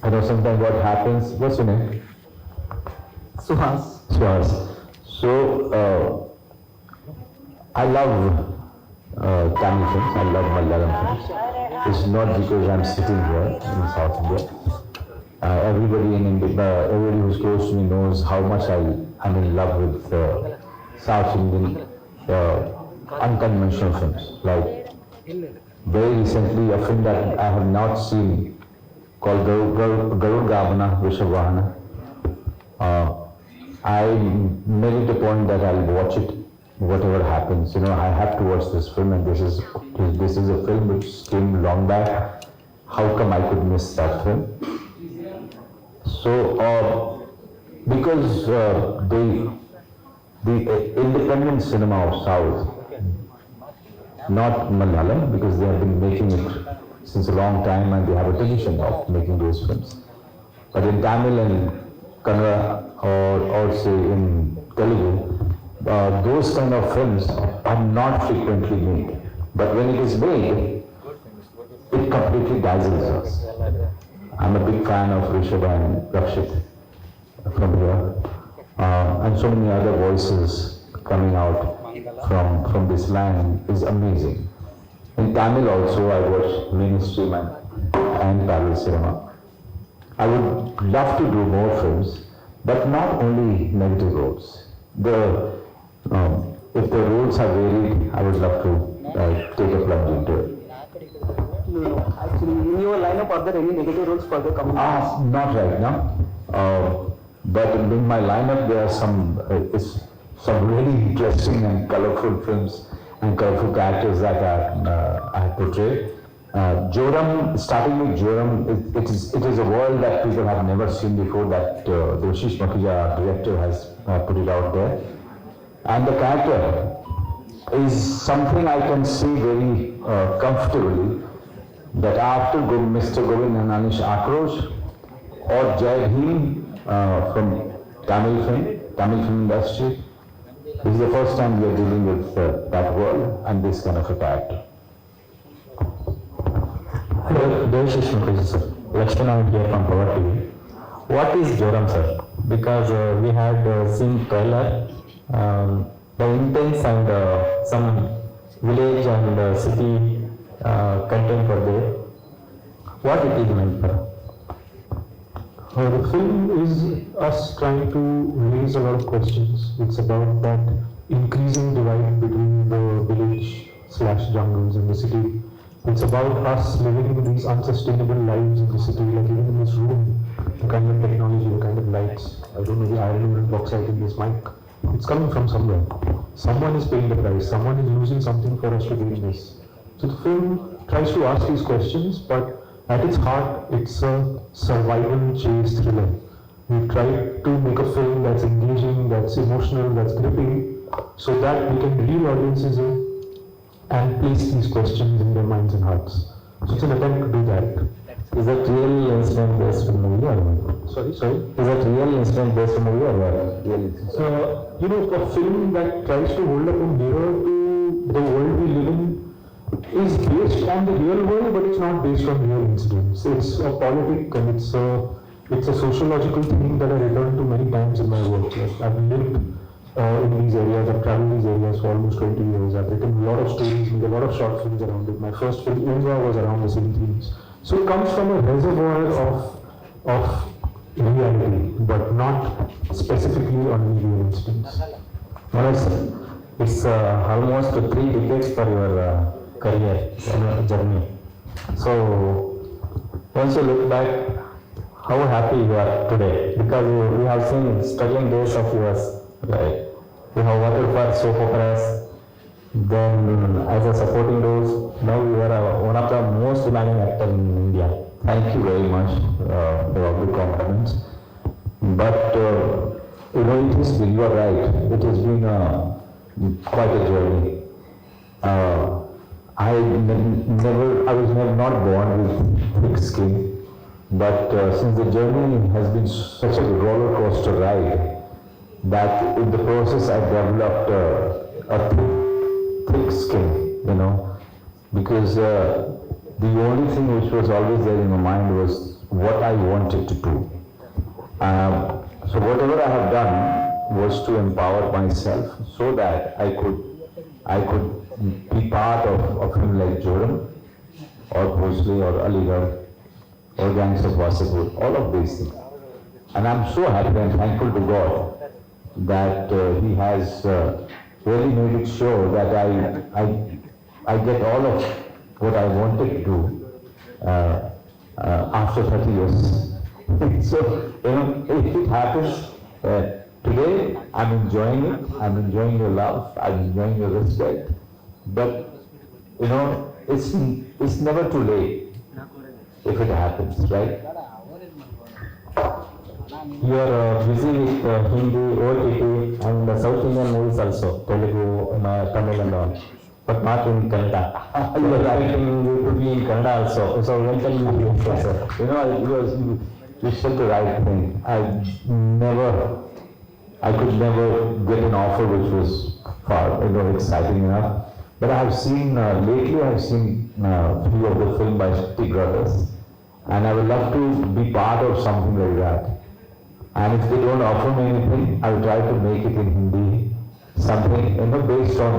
Sometimes what happens, what's your name? Suhas. Swaz. So, I love Tamil films, I love Malayalam films. It's not because I'm sitting here in South India. Everybody in India, everybody who's close to me knows how much I'm in love with South Indian unconventional films. Like very recently, a film that I have not seen called Garud Gavana Vishavahana. I made it a point that I'll watch it, whatever happens. I have to watch this film, and this is a film which came long back. How come I could miss that film? So, because the independent cinema of South, not Malayalam, because they have been making it since a long time and they have a tradition of making those films. But in Tamil and Kannada or say in Telugu, those kind of films are not frequently made. But when it is made, it completely dazzles us. I'm a big fan of Rishabh and Rakshit from here, and so many other voices coming out from this land is amazing. In Tamil also, I watch mainstream and parallel cinema. I would love to do more films, but not only negative roles. If the roles are varied, I would love to take a plunge into it. No, actually, in your lineup, are there any negative roles for the coming years? Not right now. But in my lineup, there are some really interesting and colorful films and colorful characters that I have portrayed. Joram, starting with Joram, it is a world that people have never seen before, that Doshish Makhija, director, has put it out there. And the character is something I can see very comfortably, that after Mr. Govind and Anish Akrosh or Jai Bhim from Tamil film industry, this is the first time we are dealing with that world and this kind of a character. Hello, Doshish Makhija sir. Lakshmana here from Power TV. What is Joram sir? Because we had seen trailer, the intense and some village and city content were there. What it is meant for? The film is us trying to raise a lot of questions. It's about that increasing divide between the village/jungles and the city. It's about us living in these unsustainable lives in the city, like even in this room, the kind of technology, the kind of lights. I don't know the iron ore and bauxite in this mic. It's coming from somewhere. Someone is paying the price. Someone is losing something for us to gain this. So the film tries to ask these questions, but at its heart, it's a survival chase thriller. We try to make a film that's engaging, that's emotional, that's gripping, so that we can reel audiences in and place these questions in their minds and hearts. So it's an attempt to do that. Is that real incident based movie or what? Sorry? Is that real incident based movie or what? So, a film that tries to hold up a mirror to the world we live in is based on the real world, but it's not based on real incidents. It's a politic and it's a sociological thing that I return to many times in my work. Like I've lived in these areas, I've traveled these areas for almost 20 years. I've written a lot of stories, made a lot of short films around it. My first film, Unga, was around the same themes. So it comes from a reservoir of reality, but not specifically on real incidents. Manoj sir, it's almost 3 decades for your career journey. So once you look back, how happy you are today? Because we have seen struggling days of yours. Right? You have worked for soap operas, then as a supporting roles, now you are one of the most demanding actors in India. Thank you very much for all the compliments. But you are right. It has been quite a journey. I was not born with thick skin, but since the journey has been such a roller coaster ride, that in the process I developed a thick skin, because the only thing which was always there in my mind was what I wanted to do. So whatever I have done was to empower myself so that I could be part of a film like Joram or Bhosle or Aligarh or Gangs of Wasapur, all of these things. And I'm so happy and thankful to God that He has really made it sure that I get all of what I wanted to do after 30 years. So, if it happens today, I'm enjoying it. I'm enjoying your love. I'm enjoying your respect. But, it's never too late if it happens, right? You are busy with Hindi, OTT, and South Indian movies also, Telugu, Tamil and all, but not in Kannada. You are writing you to be in Kannada also. So when can you be in sir? You said the right thing. I could never get an offer which was far, exciting enough. But I have seen, lately I have seen a few of the film by Shakti Brothers, and I would love to be part of something like that. And if they don't offer me anything, I will try to make it in Hindi, something, based on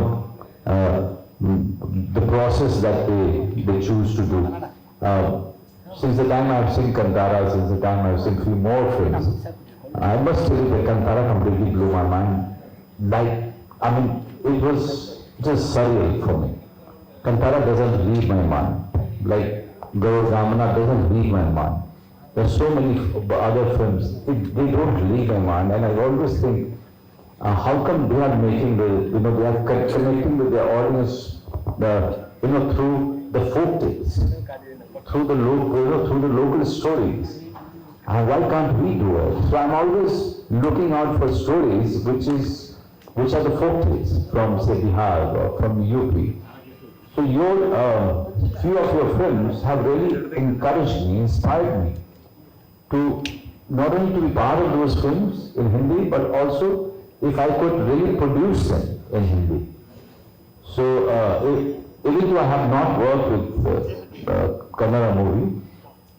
the process that they choose to do. Since the time I have seen Kantara, since the time I have seen few more films, I must tell you that Kantara completely blew my mind. It was just surreal for me. Kantara doesn't leave my mind. Like Gaur Ramana doesn't leave my mind. There are so many other films, they don't leave my mind, and I always think, how come they are making they are connecting with their audience, through the folk tales, through the local stories. And why can't we do it? So I'm always looking out for stories which are the folk tales from, say, Bihar or from UP. So few of your films have really encouraged me, inspired me to not only to be part of those films in Hindi, but also if I could really produce them in Hindi. So even though I have not worked with Kannada movie,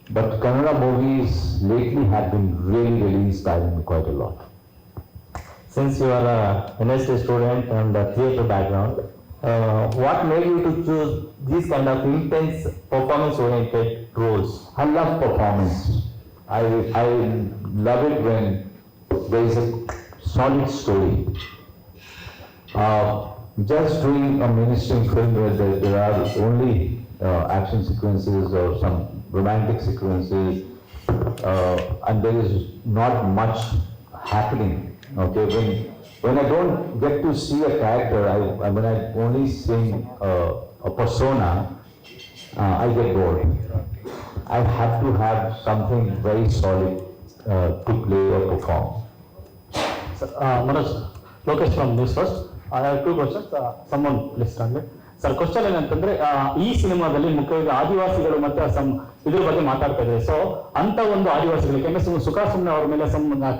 but Kannada movies lately have been really inspiring me quite a lot. Since you are a university student and a theatre background, what made you to choose these kind of intense performance-oriented roles? I love performance. I love it when there is a solid story. Just doing a mainstream film where there are only action sequences or some romantic sequences, and there is not much happening. Okay, when I don't get to see a character, when I only see a persona, I get bored. I have to have something very solid to play or perform. Manoj, Lokesh from News First. I have two questions. Someone please translate. Sir question ಏನಂತಂದ್ರೆ ಈ ಸಿನಿಮಾದಲ್ಲಿ ಮುಖ್ಯವಾಗಿ ಆದಿವಾಸಿಗಳು ಮತ್ತೆ ಇದ್ರ ಬಗ್ಗೆ ಮಾತಾಡ್ತಾ ಇದ್ದಾರೆ. So ಅಂತ ಒಂದು ಆದಿವಾಸಿಗಳಿಗೆ ಸುಮ್ಮನೆ ಅವ್ರ ಮೇಲೆ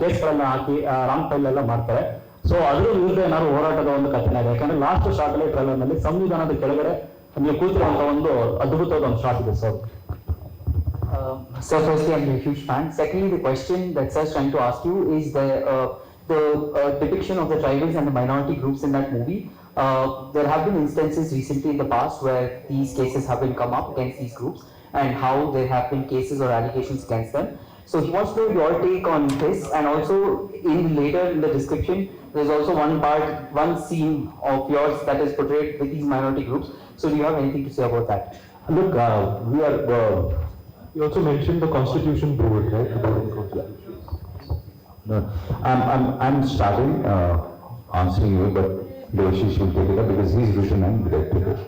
ಕೇಸ್ಗಳನ್ನ ಹಾಕಿ ರಾಂಗ್ ಫೈಲ್ ಎಲ್ಲ ಮಾಡ್ತಾರೆ. ಸೊ ಅದ್ರ ವಿರುದ್ಧ ಏನಾದ್ರು ಹೋರಾಟದ ಒಂದು ಕಥನ ಇದೆ. ಯಾಕಂದ್ರೆ ಲಾಸ್ಟ್ ಶಾರ್ಟ್ ಟ್ರೈಲರ್ ನಲ್ಲಿ ಸಂವಿಧಾನದ ಕೆಳಗಡೆ ನೀವು ಕೂತಿರುವಂತ ಒಂದು ಅದ್ಭುತವಾದ ಒಂದು ಶಾರ್ಟ್ ಇದೆ sir. So firstly, I'm a huge fan. Secondly, the question that sir is trying to ask you is the depiction of the tribals and the minority groups in that movie. There have been instances recently in the past where these cases have been come up against these groups and how there have been cases or allegations against them. So he wants to know your take on this, and also later in the description there's also one scene of yours that is portrayed with these minority groups. So do you have anything to say about that? Look, You also mentioned the Constitution Board, right? No, I'm starting answering you, but Devashish will take it up because he's written and directed it.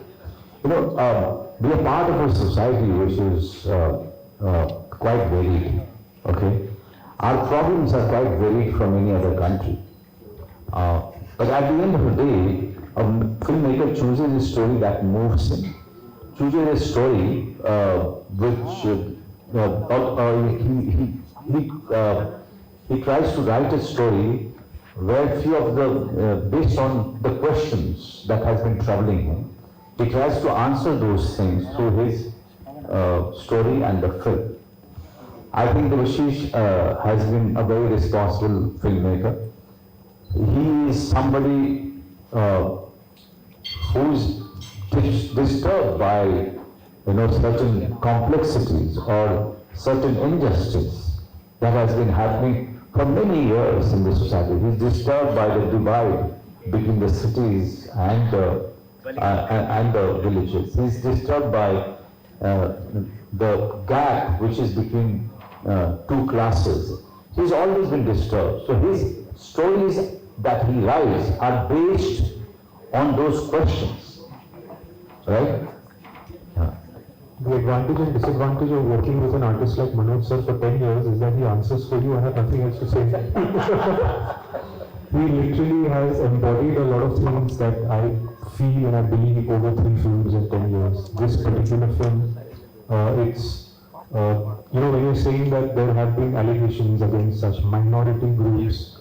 We are part of a society which is quite varied. Okay, our problems are quite varied from any other country. But at the end of the day, a filmmaker chooses a story that moves him, chooses a story which he tries to write a story where few of based on the questions that has been troubling him, he tries to answer those things through his story and the film. I think the Ashish has been a very responsible filmmaker. He is somebody who's disturbed by certain complexities or certain injustice that has been happening for many years in the society. He's disturbed by the divide between the cities and the villages. He's disturbed by the gap which is between two classes. He's always been disturbed. So his stories that he writes are based on those questions, right? The advantage and disadvantage of working with an artist like Manoj sir for 10 years is that he answers for you and has nothing else to say. He literally has embodied a lot of things that I feel and I believe over 3 films in 10 years. This particular film, when you're saying that there have been allegations against such minority groups,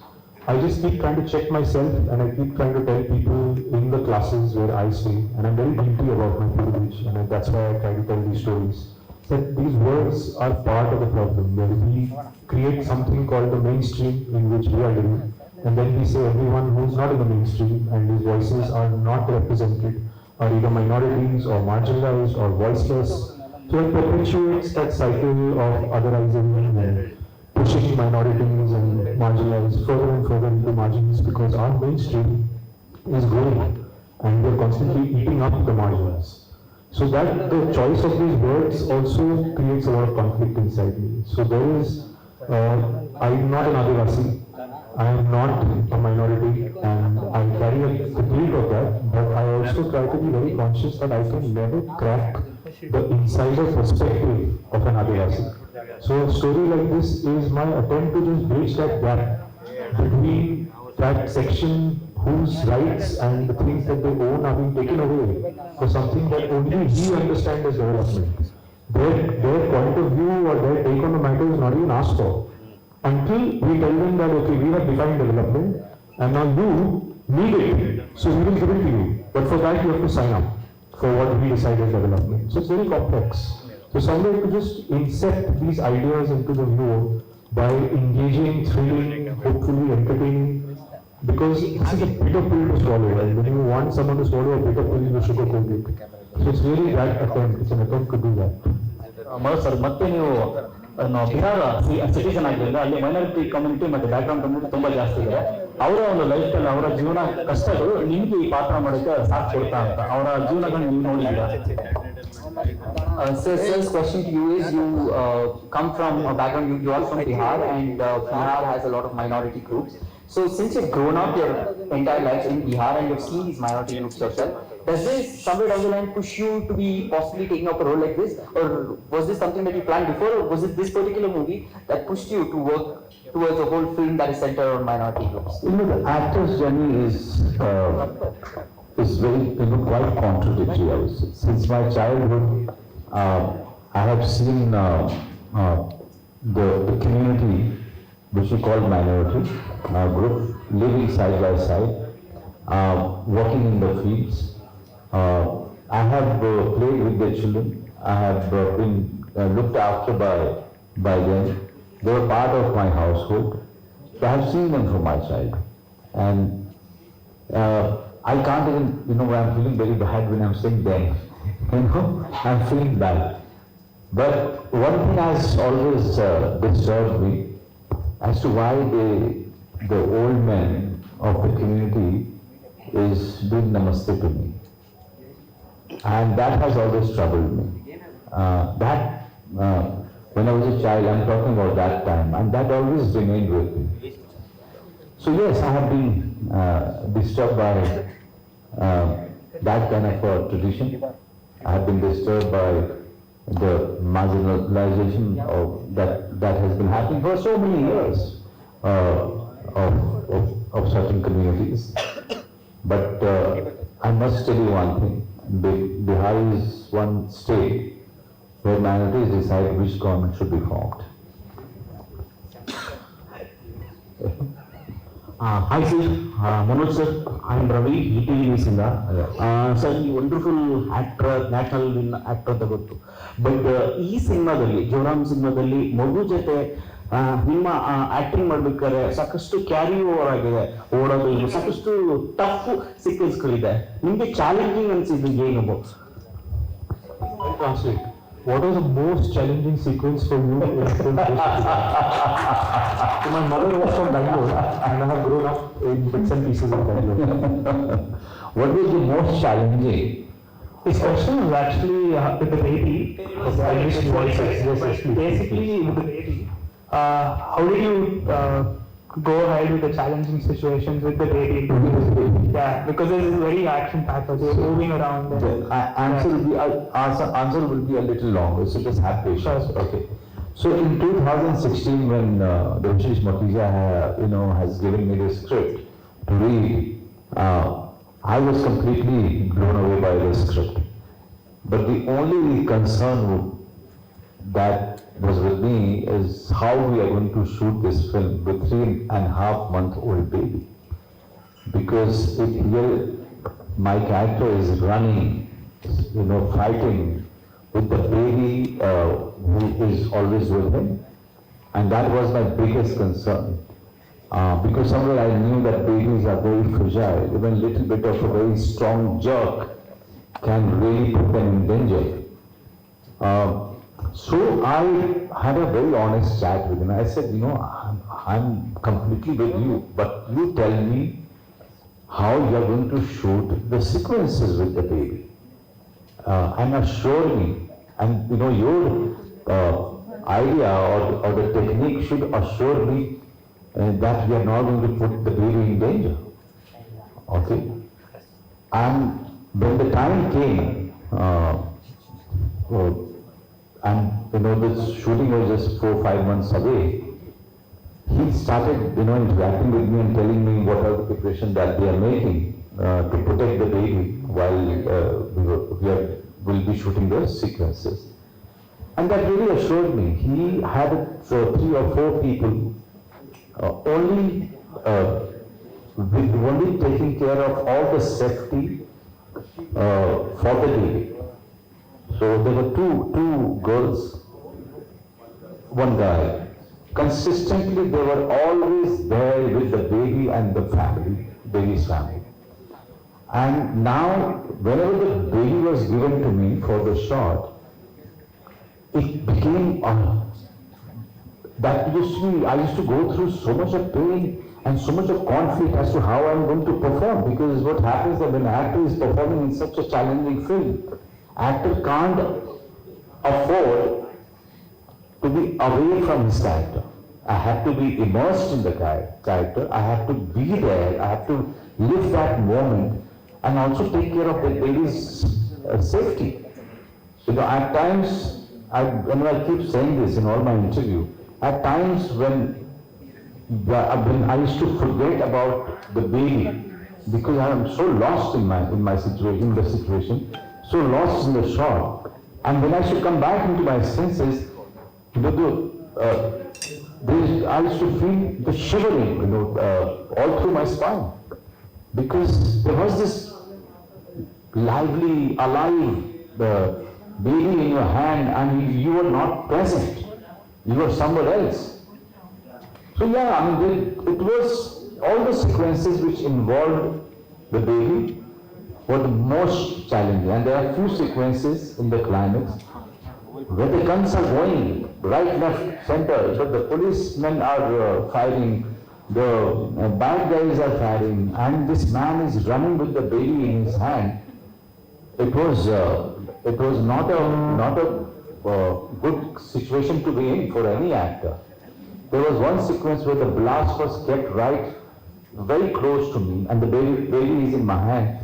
I just keep trying to check myself and I keep trying to tell people in the classes where I stay, and I'm very guilty about my privilege, and that's why I try to tell these stories, that these words are part of the problem, where we create something called the mainstream in which we are living, and then we say everyone who's not in the mainstream and whose voices are not represented are either minorities or marginalized or voiceless. So it perpetuates that cycle of otherizing and pushing minorities and marginalized further and further into margins, because our mainstream is growing and we're constantly eating up the margins. So that the choice of these words also creates a lot of conflict inside me. So there is, I'm not an Adivasi, I am not a minority, and I carry a guilt of that, but I also try to be very conscious that I can never crack the insider perspective of an Adivasi. So a story like this is my attempt to just bridge that gap between that section whose rights and the things that they own are being taken away for something that only we understand as development. Their point of view or their take on the matter is not even asked for. Until we tell them that, okay, we have defined development and now you need it, so we will give it to you. But for that you have to sign up for what we decide as development. So it's very complex. So somebody could just incept these ideas into the viewer by engaging, thrilling, hopefully entertaining, because this is a bitter pill to swallow, and when you want someone to swallow a bitter pill, you sugarcoat it. So it's really that attempt, it's an attempt to do that. Manoj sir, ಮತ್ತೆ ನೀವು Bihar citizen ಆಗಿದ್ದರಿಂದ ಅಲ್ಲಿ minority community ಮತ್ತೆ background community ತುಂಬಾ ಜಾಸ್ತಿ ಇದೆ. ಅವರ ಒಂದು ಲೈಫ್ ಸ್ಟೈಲ್, ಅವರ ಜೀವನ ಕಷ್ಟಗಳು ನಿಮ್ಗೆ ಈ ಪಾತ್ರ ಮಾಡೋಕ್ಕೆ ಸಾಥ್ ಕೊಡ್ತಾ ಅಂತ ಅವರ ಜೀವನಗಳನ್ನ ನೀವು ನೋಡಿದ್ದೀರಾ? Sir's question to you is, you come from a background, you are from Bihar, and Bihar has a lot of minority groups. So since you've grown up your entire life in Bihar and you've seen these minority groups yourself, does this somewhere down the line push you to be possibly taking up a role like this, or was this something that you planned before, or was it this particular movie that pushed you to work towards a whole film that is centered on minority groups? The actor's journey is very, quite contradictory, I would say. Since my childhood, I have seen the community, which we call minority group, living side by side, working in the fields. I have played with the children. I have been looked after by them. They were part of my household. So I have seen them from my child. And I can't even, I'm feeling very bad when I'm saying them. I'm feeling bad. But one thing has always disturbed me as to why the old men of the community is doing namaste to me. And that has always troubled me. When I was a child, I'm talking about that time, and that always remained with me. So yes, I have been disturbed by that kind of tradition. I have been disturbed by the marginalization that has been happening for so many years of certain communities. But I must tell you one thing. Bihar is one state where minorities decide which government should be formed. Hi sir, Manoj sir, I am Ravi, ETV News ಇಂದ. Sir ಈ wonderful actor, national win actor ಅಂತ ಗೊತ್ತು. But ಈ ಸಿನಿಮಾದಲ್ಲಿ, ಜೋರಾಮ್ ಸಿನಿಮಾದಲ್ಲಿ ಮಗು ಜೊತೆ ನಿಮ್ಮ ಆಕ್ಟಿಂಗ್ ಮಾಡ್ಬೇಕಾದ್ರೆ ಸಾಕಷ್ಟು ಕ್ಯಾರಿ ಓವರ್ ಆಗಿದೆ, ಓಡೋದು ಇದು ಸಾಕಷ್ಟು ಟಫ್ ಸೀಕ್ವೆನ್ಸ್ಗಳಿದೆ. ನಿಮ್ಗೆ ಚಾಲೆಂಜಿಂಗ್ ಅನ್ಸಿದ್ದು ಏನು? Translate. What was the most challenging sequence for you in film? So my mother was from Bangalore and I have grown up in bits and pieces of Bangalore. What was the most challenging? This question was actually with the baby. I missed voices. Yes, yes, please. Basically, with the baby, how did you go ahead with the challenging situations with the baby? Yeah, because it is very action-packed. They're moving around. The answer will be a little longer, so just have patience. Sure. Okay. So in 2016, when Devashish Makhija, has given me the script to read, I was completely blown away by the script. But the only concern that was with me is how we are going to shoot this film with 3.5-month-old baby. Because here my character is running, fighting with the baby who is always with him. And that was my biggest concern. Because somewhere I knew that babies are very fragile. Even a little bit of a very strong jerk can really put them in danger. So I had a very honest chat with him. I said, I'm completely with you, but you tell me how you are going to shoot the sequences with the baby. And assure me, and your idea or the technique should assure me that we are not going to put the baby in danger. Okay? And when the time came, and this shooting was just 4-5 months away, he started interacting with me and telling me what are the preparations that they are making to protect the baby while we'll be shooting the sequences. And that really assured me. He had 3 or 4 people only taking care of all the safety for the baby. So there were two girls, one guy. Consistently, they were always there with the baby and the family, baby's family. And now, whenever the baby was given to me for the shot, it became I used to go through so much of pain and so much of conflict as to how I'm going to perform. Because what happens that when an actor is performing in such a challenging film, actor can't afford to be away from his character. I have to be immersed in the character. I have to be there. I have to live that moment and also take care of the baby's safety. At times, I keep saying this in all my interview, at times when I used to forget about the baby because I am so lost in my situation, so lost in the shot. And when I should come back into my senses, I used to feel the shivering, all through my spine. Because there was this lively, alive baby in your hand and you were not present. You were somewhere else. So it was all the sequences which involved the baby were the most challenging. And there are few sequences in the climax where the guns are going right, left, center, but the policemen are firing, the bad guys are firing, and this man is running with the baby in his hand. It was not a good situation to be in for any actor. There was one sequence where the blast was kept right very close to me, and the baby is in my hand.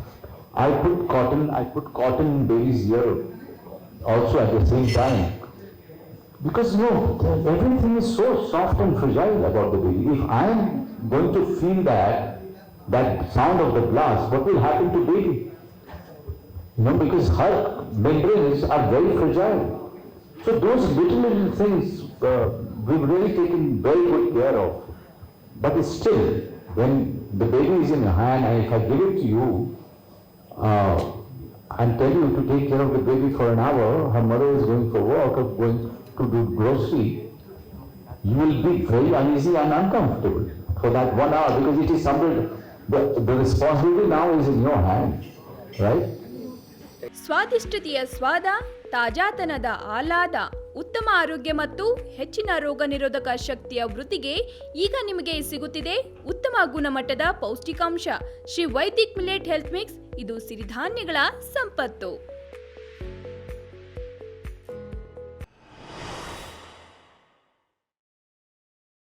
I put cotton in baby's ear also at the same time. Because everything is so soft and fragile about the baby. If I am going to feel that sound of the blast, what will happen to baby? Because her membranes are very fragile. So those little things we've really taken very good care of. But still, When the baby is in your hand and if I give it to you and tell you to take care of the baby for an hour, her mother is going for work or going to do grocery, you will be very uneasy and uncomfortable for that 1 hour because it is somebody, the responsibility now is in your hand, right? ಸ್ವಾದಿಷ್ಟತೆಯ ಸ್ವಾದ, ತಾಜಾತನದ ಆಹ್ಲಾದ, ಉತ್ತಮ ಆರೋಗ್ಯ ಮತ್ತು ಹೆಚ್ಚಿನ ರೋಗ ನಿರೋಧಕ ಶಕ್ತಿಯ ವೃದ್ಧಿಗೆ ಈಗ ನಿಮಗೆ ಸಿಗುತ್ತಿದೆ ಉತ್ತಮ ಗುಣಮಟ್ಟದ ಪೌಷ್ಟಿಕಾಂಶ Shri Vaidik millet health mix. ಇದು ಸಿರಿಧಾನ್ಯಗಳ ಸಂಪತ್ತು.